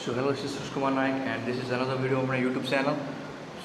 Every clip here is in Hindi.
So hello, this is Kumar Naik and this is another video on my YouTube channel.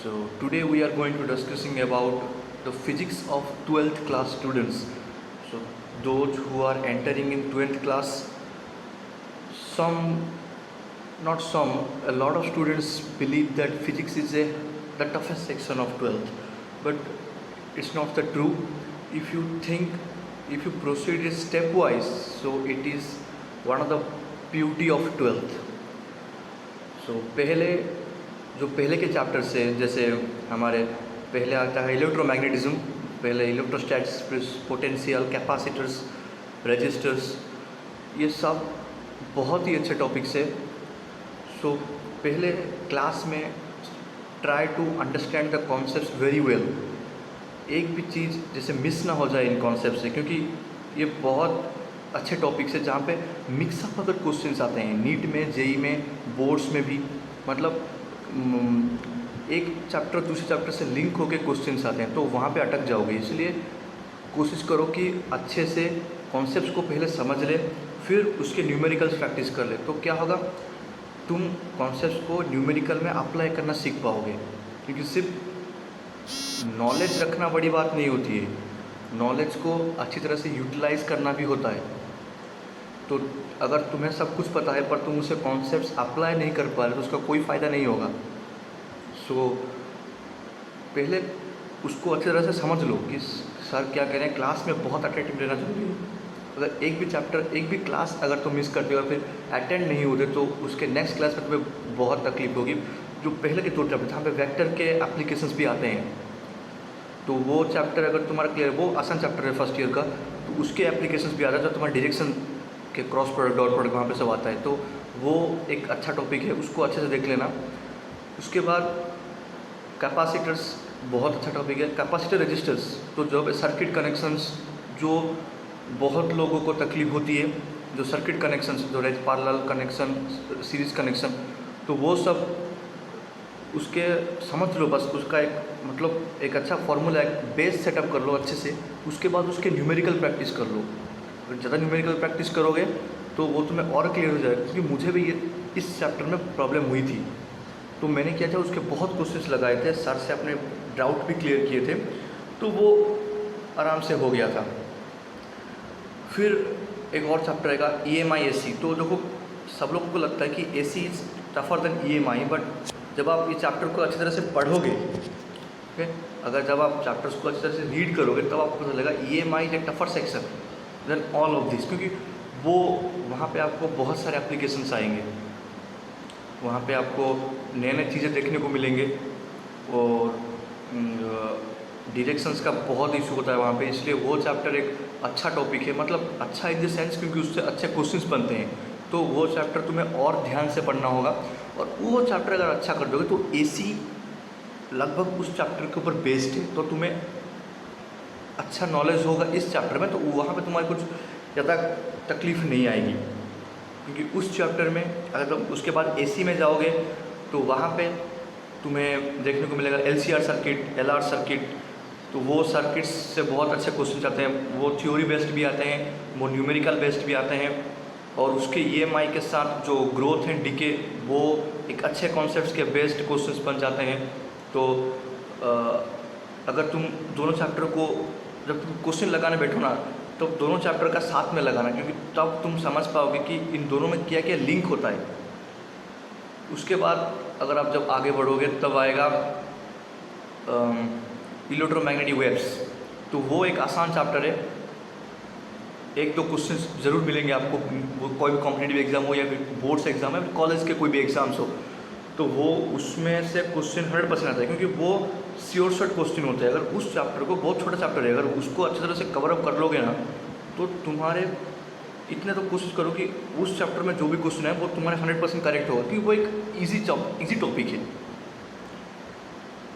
So today we are going to discussing about the physics of 12th class students. So those who are entering in 12th class, a lot of students believe that physics is the toughest section of 12th, but it's not the true. If you proceed it stepwise, so it is one of the beauty of 12th. सो पहले के चैप्टर्स से जैसे हमारे पहले आता है इलेक्ट्रोमैग्नेटिज्म, पहले इलेक्ट्रोस्टैट्स, पोटेंशियल, कैपेसिटर्स, रेजिस्टर्स, ये सब बहुत ही अच्छे टॉपिक्स है. सो पहले क्लास में try to understand the concepts very well. एक भी चीज़ जैसे मिस ना हो जाए इन कॉन्सेप्ट से, क्योंकि ये बहुत अच्छे टॉपिक्स है जहाँ पे मिक्सअप अगर क्वेश्चंस आते हैं नीट में, जेई में, बोर्ड्स में भी, मतलब एक चैप्टर दूसरे चैप्टर से लिंक होके क्वेश्चंस आते हैं तो वहाँ पे अटक जाओगे. इसलिए कोशिश करो कि अच्छे से कॉन्सेप्ट्स को पहले समझ ले, फिर उसके न्यूमेरिकल्स प्रैक्टिस कर ले. तो क्या होगा, तुम कॉन्सेप्ट्स को न्यूमेरिकल में अप्लाई करना सीख पाओगे. क्योंकि सिर्फ नॉलेज रखना बड़ी बात नहीं होती है, नॉलेज को अच्छी तरह से यूटिलाइज करना भी होता है. तो अगर तुम्हें सब कुछ पता है पर तुम उसे कॉन्सेप्ट्स अप्लाई नहीं कर पा रहे तो उसका कोई फ़ायदा नहीं होगा. सो पहले उसको अच्छी तरह से समझ लो कि सर क्या कह रहे हैं. क्लास में बहुत अटेंटिव रहना जरूरी है. अगर एक भी चैप्टर, एक भी क्लास अगर तुम मिस करते हो और फिर अटेंड नहीं होते तो उसके नेक्स्ट क्लास में तुम्हें बहुत तकलीफ होगी. जो पहले के 2 चैप्टर जहाँ पे वेक्टर के एप्लीकेशंस भी आते हैं, तो वो चैप्टर अगर तुम्हारा क्लियर, वो आसान चैप्टर है फर्स्ट ईयर का, तो उसके एप्लीकेशंस भी आ जाते हैं. तुम्हारा डायरेक्शन के क्रॉस प्रोडक्ट, डॉट प्रोडक्ट वहाँ पे सब आता है, तो वो एक अच्छा टॉपिक है, उसको अच्छे से देख लेना. उसके बाद कैपेसिटर्स बहुत अच्छा टॉपिक है. कैपेसिटर रेजिस्टर्स, तो जो सर्किट कनेक्शंस जो बहुत लोगों को तकलीफ होती है, जो सर्किट कनेक्शंस, जो पैरेलल कनेक्शन, सीरीज़ कनेक्शन, तो वो सब उसके समझ लो. बस उसका एक मतलब एक अच्छा फार्मूला, एक बेस सेटअप कर लो अच्छे से. उसके बाद उसके न्यूमेरिकल प्रैक्टिस कर लो. अगर ज़्यादा न्यूमेरिकल प्रैक्टिस करोगे तो वो तुम्हें और क्लियर हो जाएगा. क्योंकि मुझे भी इस चैप्टर में प्रॉब्लम हुई थी, तो मैंने क्या था, उसके बहुत क्वेश्चंस लगाए थे, सर से अपने डाउट भी क्लियर किए थे, तो वो आराम से हो गया था. फिर एक और चैप्टर आएगा EMI AC. तो देखो, सब लोगों को लगता है कि AC is tougher than EMI, but जब आप ये चैप्टर को अच्छी तरह से पढ़ोगे, ओके, अगर जब आप चैप्टर्स को अच्छी तरह से रीड करोगे तब आपको पता लगेगा EMI is a tougher section than all of this. क्योंकि वो वहाँ पे आपको बहुत सारे एप्लीकेशंस आएंगे, वहाँ पे आपको नए नए चीज़ें देखने को मिलेंगे, और डायरेक्शंस का बहुत इशू होता है वहाँ पे. इसलिए वो चैप्टर एक अच्छा टॉपिक है, मतलब अच्छा इन द सेंस क्योंकि उससे अच्छे क्वेश्चंस बनते हैं. तो वो चैप्टर तुम्हें और ध्यान से पढ़ना होगा, और वो चैप्टर अगर अच्छा कर दोगे तो AC लगभग उस चैप्टर के ऊपर बेस्ड है, तो तुम्हें अच्छा नॉलेज होगा इस चैप्टर में. तो वहाँ पे तुम्हारी कुछ ज़्यादा तकलीफ नहीं आएगी, क्योंकि उस चैप्टर में अगर तुम उसके बाद AC में जाओगे तो वहाँ पे तुम्हें देखने को मिलेगा LCR सर्किट, LR सर्किट. तो वो सर्किट्स से बहुत अच्छे क्वेश्चन आते हैं, वो थ्योरी बेस्ड भी आते हैं, वो न्यूमेरिकल बेस्ड भी आते हैं, और उसके EMI के साथ जो ग्रोथ एंड डिके, वो एक अच्छे कॉन्सेप्ट्स के बेस्ड क्वेश्चंस बन जाते हैं. तो अगर तुम दोनों चैप्टर को जब तुम क्वेश्चन लगाने बैठो ना, तो दोनों चैप्टर का साथ में लगाना, क्योंकि तब तुम समझ पाओगे कि इन दोनों में क्या क्या लिंक होता है. उसके बाद अगर आप जब आगे बढ़ोगे तब आएगा इलेक्ट्रोमैग्नेटिक वेव्स. तो वो एक आसान चैप्टर है. 1-2 क्वेश्चंस ज़रूर मिलेंगे आपको, वो कोई भी कॉम्पिटिटिव एग्जाम हो या फिर बोर्ड्स एग्जाम है, कॉलेज के कोई भी एग्जाम्स हो, तो वो उसमें से क्वेश्चन 100% आता है, क्योंकि वो श्योर शॉर्ट क्वेश्चन होते हैं. अगर उस चैप्टर को, बहुत छोटा चैप्टर है, अगर उसको अच्छी तरह से कवर अप कर लोगे ना, तो तुम्हारे इतने तो कोशिश करो कि उस चैप्टर में जो भी क्वेश्चन है वो तुम्हारे 100% करेक्ट होगा, क्योंकि वो एक ईजी टॉपिक है.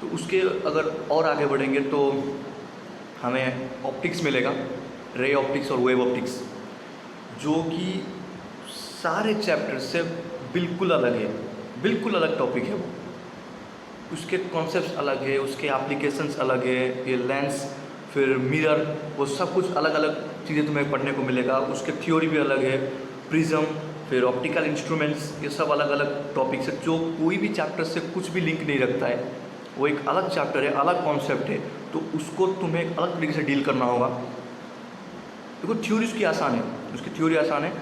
तो उसके अगर और आगे बढ़ेंगे तो हमें ऑप्टिक्स मिलेगा, रे ऑप्टिक्स और वेव ऑप्टिक्स, जो कि सारे चैप्टर से बिल्कुल अलग है, बिल्कुल अलग टॉपिक है. वो उसके कॉन्सेप्ट्स अलग है, उसके एप्लीकेशंस अलग है, ये लेंस, फिर मिरर, वो सब कुछ अलग अलग चीज़ें तुम्हें पढ़ने को मिलेगा. उसके थ्योरी भी अलग है, प्रिज्म, फिर ऑप्टिकल इंस्ट्रूमेंट्स, ये सब अलग अलग टॉपिक्स है जो कोई भी चैप्टर से कुछ भी लिंक नहीं रखता है। वो एक अलग चैप्टर है, अलग कॉन्सेप्ट है, तो उसको तुम्हें एक अलग तरीके से डील करना होगा। देखो थ्योरी उसकी आसान है, उसकी थ्योरी आसान है,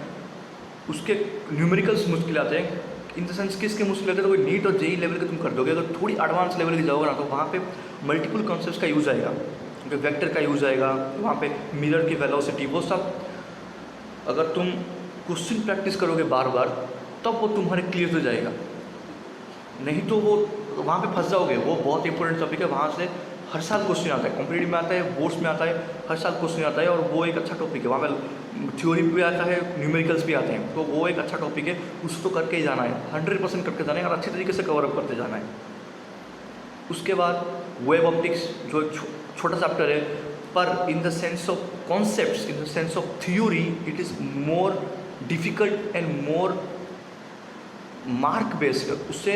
उसके न्यूमेरिकल्स मुश्किल आते हैं। इन द सेंस किसके मुश्किल आते हैं, तो कोई नीट और जेई लेवल के तुम कर दोगे। अगर थोड़ी एडवांस लेवल की जाओगे ना तो वहाँ पे मल्टीपल कॉन्सेप्ट्स का यूज़ आएगा, वेक्टर का यूज़ आएगा, वहाँ पे मिरर की वेलोसिटी, वो सब अगर तुम क्वेश्चन प्रैक्टिस करोगे बार बार तब वो तुम्हारे क्लियर हो जाएगा। नहीं तो वो वहाँ पे फंस जाओगे। वो बहुत इंपॉर्टेंट टॉपिक है, वहाँ से हर साल क्वेश्चन आता है, कॉम्पिटिटिव में आता है, बोर्ड्स में आता है, हर साल क्वेश्चन आता है। और वो एक अच्छा टॉपिक है, वहाँ पे थ्योरी भी आता है, न्यूमेरिकल्स भी आते हैं, तो वो एक अच्छा टॉपिक है। उसको करके ही जाना है, 100% करके जाना है और अच्छे तरीके से कवर अप करते जाना है। उसके बाद वेब ऑप्टिक्स जो छोटा चैप्टर है, पर in the sense of concepts, in the sense of theory it is more difficult and more mark based, उससे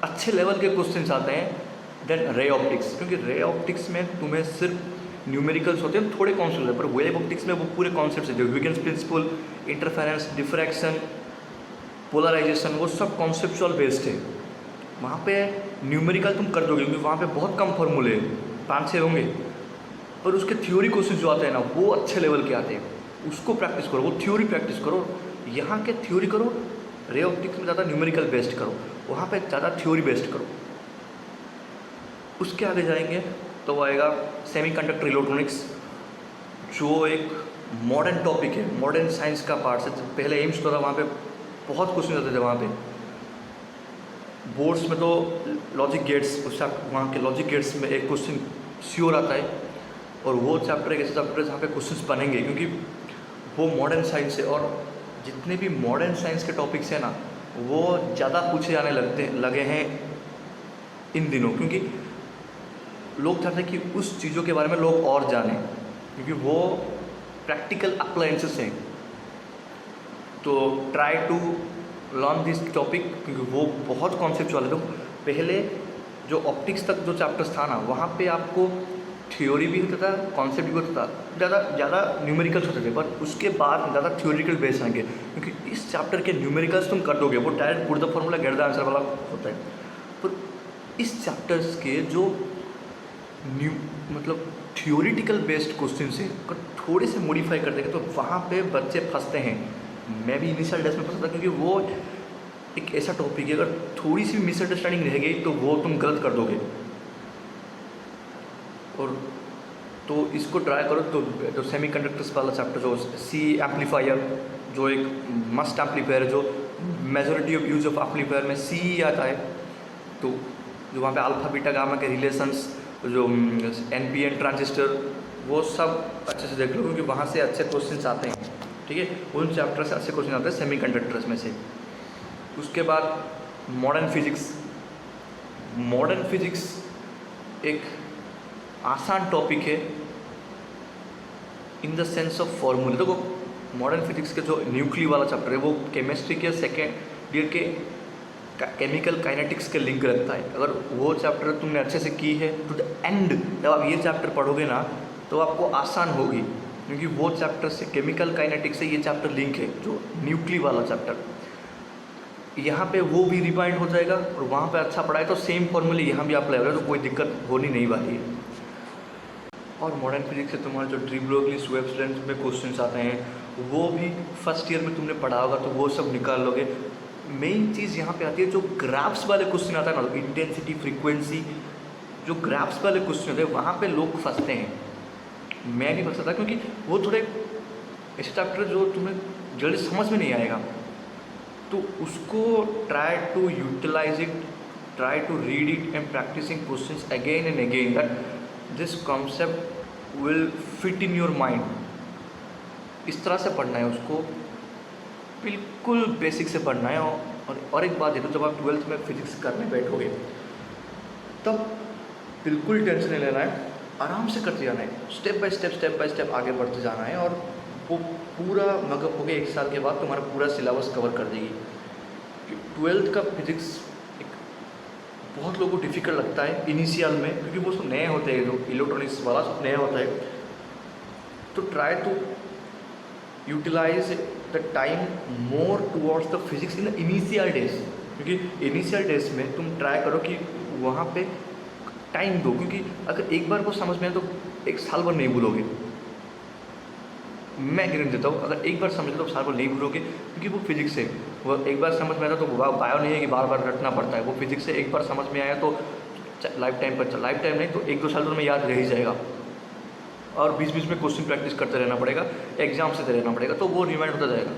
अच्छे लेवल के क्वेश्चंस आते हैं देन रे ऑप्टिक्स। क्योंकि रे ऑप्टिक्स में तुम्हें सिर्फ न्यूमेरिकल्स होते हैं, थोड़े कॉन्सेप्ट है, पर वेव ऑप्टिक्स में वो पूरे कॉन्सेप्ट्स है, जो Huygens principle, interference, diffraction, polarization, वो सब कॉन्सेप्चुअल बेस्ड है। वहाँ पे न्यूमेरिकल तुम कर दोगे क्योंकि वहाँ पे बहुत कम फॉर्मूले 5-6 होंगे, पर उसके थ्योरी क्वेश्चन जो आते हैं ना वो अच्छे लेवल के आते हैं। उसको प्रैक्टिस करो, वो थ्योरी प्रैक्टिस करो। यहाँ के थ्योरी करो, रे ऑप्टिक्स में ज़्यादा न्यूमेरिकल बेस्ड करो, वहाँ पे ज़्यादा थ्योरी बेस्ड करो। उसके आगे जाएंगे तो वो आएगा सेमीकंडक्टर इलेक्ट्रॉनिक्स, जो एक मॉडर्न टॉपिक है, मॉडर्न साइंस का पार्ट है। पहले एम्स तो था, वहाँ पे बहुत क्वेश्चन आते थे। वहाँ पे बोर्ड्स में तो लॉजिक गेट्स, उसका वहाँ के लॉजिक गेट्स में एक क्वेश्चन श्योर आता है, और वो चैप्टर एक ऐसा चैप्टर है जहाँ पे क्वेश्चंस बनेंगे, क्योंकि वो मॉडर्न साइंस है। और जितने भी मॉडर्न साइंस के टॉपिक्स हैं ना वो ज़्यादा पूछे जाने लगे हैं इन दिनों, क्योंकि लोग चाहते हैं कि उस चीज़ों के बारे में लोग और जानें, क्योंकि वो प्रैक्टिकल अप्लायंसेस हैं। तो try to learn this topic, क्योंकि वो बहुत कॉन्सेप्चुअल है। तो पहले जो ऑप्टिक्स तक जो चैप्टर्स था ना, वहाँ पे आपको थ्योरी भी होता था, कॉन्सेप्ट भी होता था, ज़्यादा न्यूमेरिकल्स होते थे, पर उसके बाद ज़्यादा थ्योरिटिकल बेस आएंगे। क्योंकि इस चैप्टर के न्यूमेरिकल्स तुम कर दोगे, वो direct put the formula get the answer वाला होता है। पर इस चैप्टर्स के जो मतलब थ्योरिटिकल बेस्ड क्वेश्चन है, अगर थोड़े से मॉडिफाई कर देंगे तो वहाँ पे बच्चे फंसते हैं। मैं भी इनिशियल डेज में फंसा था, क्योंकि वो एक ऐसा टॉपिक है, अगर थोड़ी सी भी मिसअंडरस्टैंडिंग रह गई तो वो तुम गलत कर दोगे। और तो इसको ट्राई करो। तो जो सेमीकंडक्टर्स वाला चैप्टर, जो सी एम्पलीफायर, जो एक मस्ट एम्पलीफायर है, जो majority of use of amplifier में सी आता है, तो जो वहाँ पे अल्फा बीटा गामा के रिलेशंस, जो NPN ट्रांजिस्टर, वो सब अच्छे से देख लो, क्योंकि वहाँ से अच्छे क्वेश्चंस आते हैं। ठीक है, उन चैप्टर से अच्छे क्वेश्चन आते हैं सेमीकंडक्टर्स में से। उसके बाद मॉडर्न फिजिक्स। मॉडर्न फिजिक्स एक आसान टॉपिक है इन द सेंस ऑफ फॉर्मूले। देखो मॉडर्न फिजिक्स के जो न्यूक्लियर वाला चैप्टर है, वो केमिस्ट्री के सेकेंड ईयर के केमिकल काइनेटिक्स के लिंक रखता है। अगर वो चैप्टर तुमने अच्छे से की है टू द एंड, जब आप ये चैप्टर पढ़ोगे ना तो आपको आसान होगी, क्योंकि वो चैप्टर से, केमिकल काइनेटिक्स से ये चैप्टर लिंक है, जो न्यूक्लियर वाला चैप्टर। यहाँ पे वो भी रिवाइंड हो जाएगा, और वहाँ पे अच्छा पढ़ाए तो सेम फॉर्मूले यहाँ भी अप्लाई होगा, तो कोई दिक्कत होनी नहीं वाली है। और मॉडर्न फिजिक्स से तुम्हारे जो डी ब्रोगली वेव लेंथ में क्वेश्चंस आते हैं, वो भी फर्स्ट ईयर में तुमने पढ़ा होगा, तो वो सब निकाल लोगे। मेन चीज़ यहाँ पे आती है जो ग्राफ्स वाले क्वेश्चन आता है ना, इंटेंसिटी, फ्रीक्वेंसी, जो ग्राफ्स वाले क्वेश्चन होते हैं, वहाँ पे लोग फंसते हैं। मैं भी फंसा था, क्योंकि वो थोड़े ऐसे चैप्टर जो तुम्हें जल्दी समझ में नहीं आएगा। तो उसको try to utilize it, try to read it and practicing questions again and again, that this concept will fit in your mind. इस तरह से पढ़ना है उसको, बिल्कुल बेसिक से पढ़ना है। और एक बात है, तो जब आप 12th में फिजिक्स करने बैठोगे तब बिल्कुल टेंशन नहीं लेना है, आराम से करते जाना है, स्टेप बाय स्टेप आगे बढ़ते जाना है। और वो पूरा मगअप हो गया, 1 साल के बाद तुम्हारा पूरा सिलेबस कवर कर देगी। 12th का फिजिक्स एक बहुत लोगों को डिफ़िकल्ट लगता है इनिशियल में, क्योंकि वो सब नए होते हैं, जो इलेक्ट्रॉनिक्स वाला सब नया होता है। तो try to utilize the time more towards the physics in the initial days, क्योंकि इनिशियल डेज में तुम ट्राई करो कि वहाँ पे टाइम दो, क्योंकि अगर एक बार वो समझ में आए तो एक साल भर नहीं भूलोगे। मैं गारंटी देता हूँ, अगर एक बार समझ लो तो साल भर नहीं भूलोगे, क्योंकि वो फिजिक्स है। वो एक बार समझ में आता तो बायो नहीं है कि बार बार रटना पड़ता है, वो फिजिक्स से एक बार समझ में आया तो लाइफ टाइम पर, लाइफ टाइम नहीं तो 1-2 साल तो तुम्हें याद रह ही जाएगा। और बीच बीच में क्वेश्चन प्रैक्टिस करते रहना पड़ेगा, एग्जाम से रहना पड़ेगा, तो वो रिमाइंड होता जाएगा।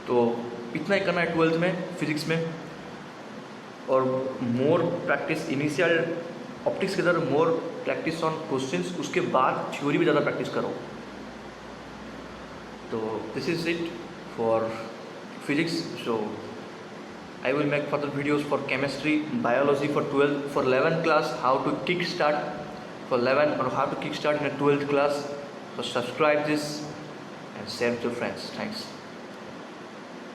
तो इतना ही करना है 12th में फिजिक्स में, और मोर प्रैक्टिस इनिशियल ऑप्टिक्स के अंदर, मोर प्रैक्टिस ऑन क्वेश्चंस, उसके बाद थ्योरी भी ज़्यादा प्रैक्टिस करो। तो this is it for physics. So I will make further videos for chemistry, biology for 12th, for 11th class, how to kickstart for 11 or how to kickstart in a 12th class. So subscribe this and share with your friends. Thanks.